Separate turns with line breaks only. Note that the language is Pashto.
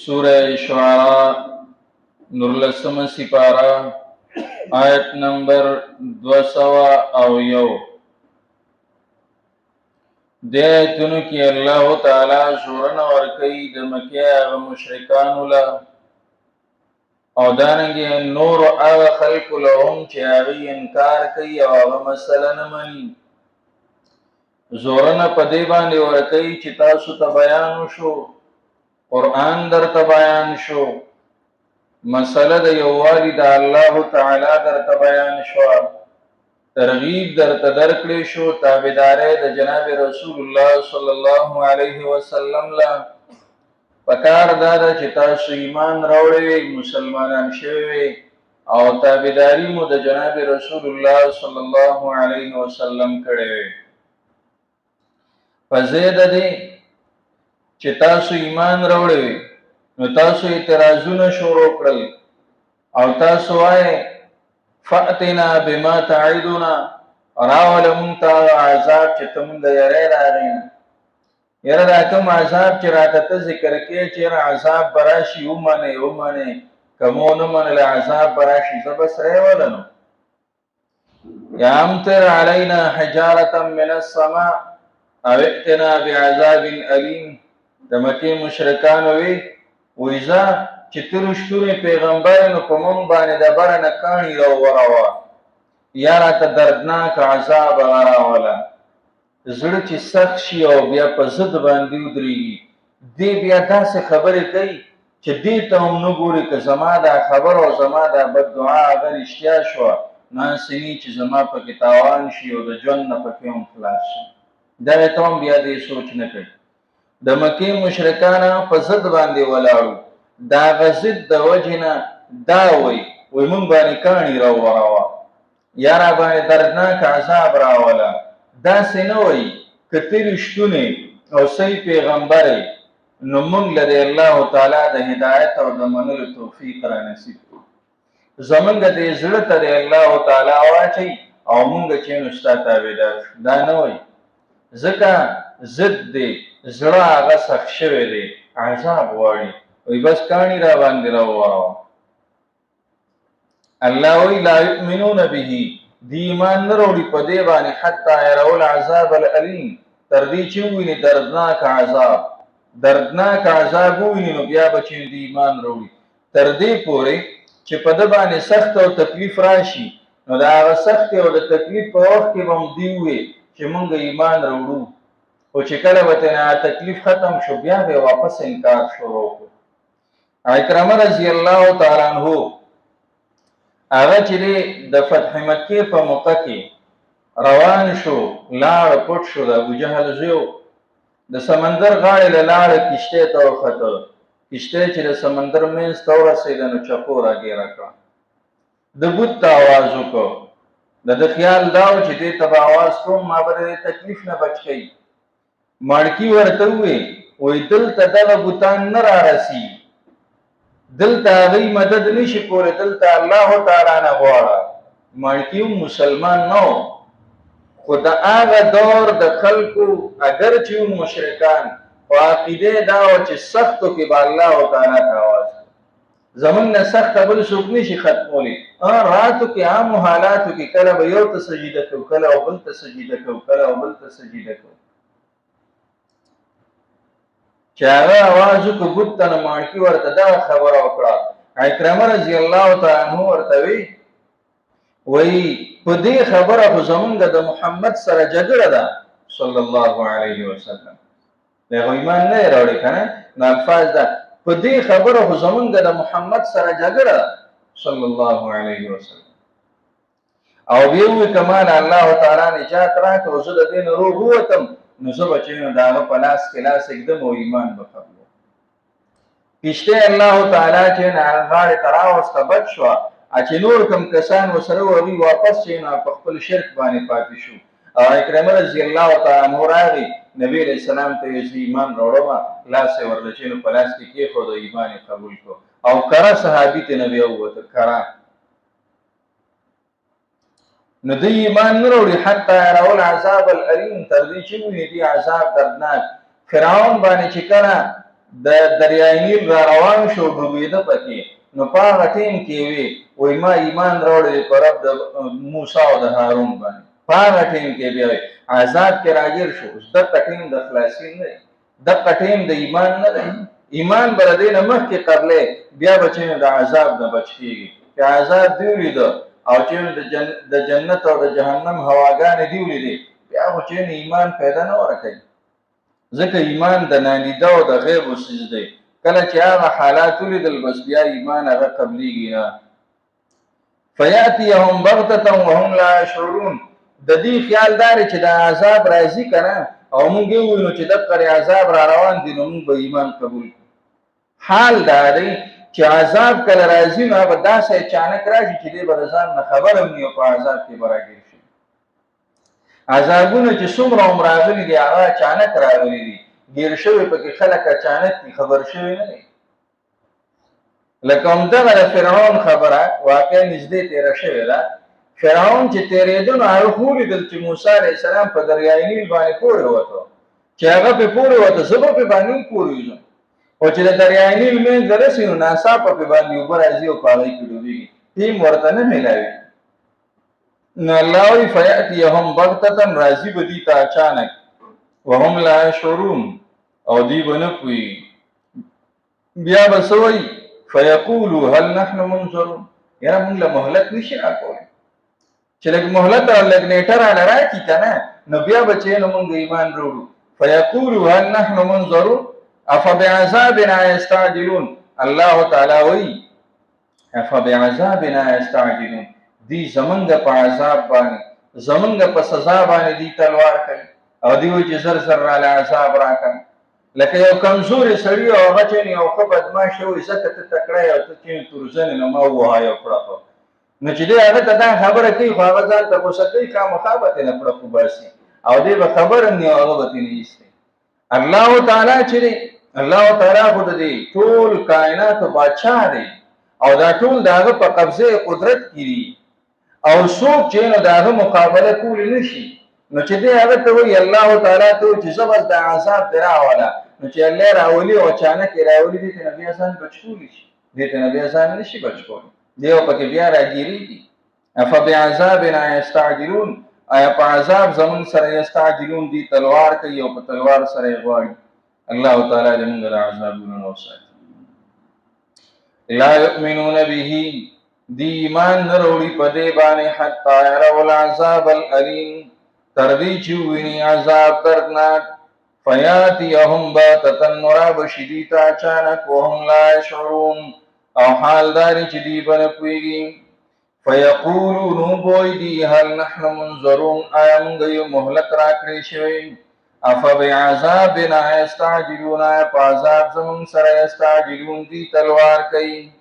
سورہ شعراء نورلسم سپارہ آیت نمبر 201 دې آیتونو کې الله تعالی زورنا ورکوي د مکې هغه مشرکانو له او دارنګه نور هغه خلکو له هم چې هغه انکار کوي او هغه مسله نه مني. زورنا په دې باندې ورکوي چې تاسو ته بیان وشو، قرآن درته بیان شو، مسله د یووالي د الله تعالی درته بیان شو، ترغیب درته درکړې شو، تابعداري د جناب رسول الله صلی الله علیه وسلم لا پکار دا چې تاسو ایمان راوړئ، مسلمانان شوي او تابعداري مو د جناب رسول الله صلی الله علیه وسلم کړې. فزید دې چې تاسو ایمان راوړئ نو تاسو اعتراضونه شروع کړل او تاسو وایي فاتنا بما تعدنا، راول مونږ عذاب چې تم د یری راغی، یره دا کوم عذاب چې راته ته ذکر کې چې عذاب براشي ومنه کومونه من عذاب براشي زبس ولنو یا امطر علینا حجارة من السماء او ائتنا بعذاب الیم. د مکې مشرکان ویزا چې ترشتونه پیغمبرانو په مونږ باندې د برنه کانی راوړوا یا راته دردناک عذاب راوړل. زړه چې سخت شي او بیا په ضد باندې ودرېږي، دې بیا داسې خبرې کوي چې دې ته هم نه ګوري که زما دا خبر او زما دا بد دعا اگر اشتیا شوه ناسني چې زما پکې تاوان شي او د ژوند نه پکې هم خلاص شي. دغه ته هم بیا دې سوچ نه کوي. د مکې مشرکان په ضد باندې ولاړو، دا غزد د وجنه دا وای مونږ باندې کانی راوړوا یا را باندې دردناک عذاب راولا. دا څنګه وای کته رښتونه او صحیح پیغمبر نو مونږ لري الله تعالی د هدایت او د منلو توفیق را نصیب کړي. زمونږ د زړه ته الله تعالی واچي او مونږ چې نو ستاسو تابعدار دا نه وای ځکه ضد دی زړه هغه سخت شوی دی عذاب غواړي وی بس کانی را باندې راوړو. الله وی لا یؤمنون به، دی ایمان نه وروړي په دې باندې حتی يروا العذاب الالم، تر دې چې ویني دردناک عذاب ویني نو بیا به چې دی ایمان وروړي. تر دې پورې چې په دې باندې سخت او تکلیف راشي نو دا هغه سخت او د تکلیف په وخت کې هم دی وي چې مونږ ایمان وروړو، او چې کله وته تکلیف ختم شو بیا به واپس انکار شروع کړ. اکرمه رضی الله تعالی عنہ هغه چې د فتح مکه په موقع کې روان شو، لاړ پټ شو، د ابو جهل زوی د سمندر غاړې له لاړ کشته ته وخته، کشته چې د سمندر منځ ته ورسېده نو چپو راګیره کړه. د بوت ته आवाज وکړ، د خیال داو چې دې ته आवाज کوم ما به تکلیف نه بچ کی. مړکی ورته وی دلته دغه بوتان نه را رسی، دلته غي مدد نشي کوله، دلته الله تعالی نه غواړه. مړکی مسلمان نو خدا هغه دور د خلکو اگر چې مشرکان او عقیده دا او چې سختو کې به الله تعالی ته आवाज زمون نه سخت بل څوک نشي ختمولي. راتو کې عام حالاتو کې کله به یو ته سجده کو، کله او بل ته سجده کو، کله او بل ته سجده کو. چې هغه आवाज کو بوت ته ماړکی ورته دا خبر وکړه. اکرمه رضی الله تعالی عنہ ورته وی په دې خبره خو زمونږ د محمد سره جګړه ده صلی الله علیه وسلم، دغه ایمان نه راوړي کنه نو الفاظ ده په دې خبره خو زمونږ د محمد سره جګړه ده صلی الله علیه وسلم. او بیو کمال الله تعالی نجات راکړ او زه د دین روح وتم نو زه بچینو داغه پلاس کلاس एकदम او ایمان وکړو. کشته الله تعالی چې نه غاړه تراوسته بچ شو، چې نور کم کسان وسره وری واپس شینه په خپل شرک باندې پاتې شو. او اکرم رضی الله تعالی عنہ راغی نبی علیہ السلام ته یې ایمان راوړم، لاس ورلچینو پلاس کې خو د ایمان قبول کو او کرا صحابي ته نبی او ته کرا نو د ایمان نه وروړي حتی يروا العذاب الالم، تر دې چې ویني دی عذاب دردناک. فرعون باندې چې کړه د دریای نیل را روان شو ډوبېده پکې، نو په هغه ټیم کې وایي ما ایمان راوړی په رب د موسی او د هارون باندې. په هغه ټیم کې بیا وایي عذاب کې راګیر شو. اوس دغه ټیم د خلاصین نه دی، دغه ټیم د ایمان نه دی. ایمان به له دې نه مخکې قبلې بیا به چې د عذاب نه بچ کېږي. چې عذاب دې ولیده او چې د جنت او د جهنم هواګانې دې ولیدې، بیا خو چې ایمان پیدا نه ورکوي. ځکه ایمان د نالیده او د غیبو څیز دی. کله چې هغه حالات ولیدل بس بیا ایمان هغه قبلیږي نه. فیاتیهم بغتة وهم لا یشعرون. د دې خیال داري چې د عذاب راځي که نه، او موږ ووینو چې دغه عذاب را روان دي، نو موږ به ایمان قبول کړو. حال دا دی چې عذاب کله راځي نو هغه داسې اچانک راشي چې دی به د ځان نه خبر هم نه، او په عذاب کې به راګیر شي. عذابونه چې څومره هم راغلي دي هغه اچانک راغلي دي، ګیر شوي پکې خلک اچانک دي، خبر شوي نه دي. لکه همدغه د فرعون خبره واقع نږدې تېره شوې ده. فرعون چې تېرېده نو هغه خو ولیدل چې موسی علیه السلام په دریای نیل باندې پورې وته، چې هغه پې پورې وته، زه به پې باندې هم پورې وځم. او چې د دریای نیل منځ ته رسي نو ناڅاپه پې باندې اوبه راځي او په هغې کې ډوبېږي، ټیم ورته نه میلاوي. نو الله وایي فیاتیهم بغتة، راځي به دوی ته اچانک، وهم لا یشعرون، او دوی به نه پوهېږي. بیا به څه وایي فیقولوا هل نحن منظرون، یاره موږ له مهلت نشي راکولی، چې لږ مهلت او لږ نیټه راله راکړي که نه، نو بیا به چې نو موږ ایمان راوړو. فیقولوا هل نحن منظرون افبعذابنا یستعجلون. الله تعالی وایي افبعذابنا یستعجلون، دی زمونږ په عذاب باندې، زمونږ په سزا باندې دی تلوار کوي، او دی وایي چې زر زر راله عذاب راکړه. لکه یو کمزوري سړي او هغه چې یو ښه بدماش وي، ځکه ته تکړه یې او ته چې تورزنې نو ما ووهه یو پړقه، نو چې دی هغه ته دا خبره کوي خو هغه ځان ته غوسه کوي، خامخا به ترې نه پړق وباسي، او دی به خبر هم نه او هغه به ترې نه ایستي. الله تعالی چې دی، الله تعالی خو د دې ټول کائناتو بادشاه دی، او دا ټول د هغه په قبضه قدرت کې دي، او څوک چې نو د هغه مقابله کولی نه شي. نو چې دی هغه ته وایي الله تعالی ته وایي چې زه بس د عذاب دې راوله، نو چې الله راولي او اچانک یې راولي، دې ته نه بیا ځان بچ کولی شي، دې ته نه بیا ځان نه شي بچ کولی، دی او پکې بیا راګیرېږي. افبعذابنا یستعجلون، آیا په عذاب زمونږ سره یستعجلون، دی تلوار کوي او په تلوار سره یې غواړي. الله تعالی دې موږ د عذابونو نه وساتي. لا یؤمنون به، دی ایمان نه راوړي په دې باندې حتی یروا العذاب الالیم، تر دې چې وویني عذاب دردناک. فیاتیهم بغتة، راب شي دوی ته اچانک، وهم لا یشعرون، او حال داري چې دوی به نه پوهېږي. فیقولو، نو بوی دی هل نحن منظرون، آیا موږ یو مهلت راکړی شوی. افبعذابنا یستعجلون، آیا په عذاب زموږ سره یستعجلون، دی تلوار کوي.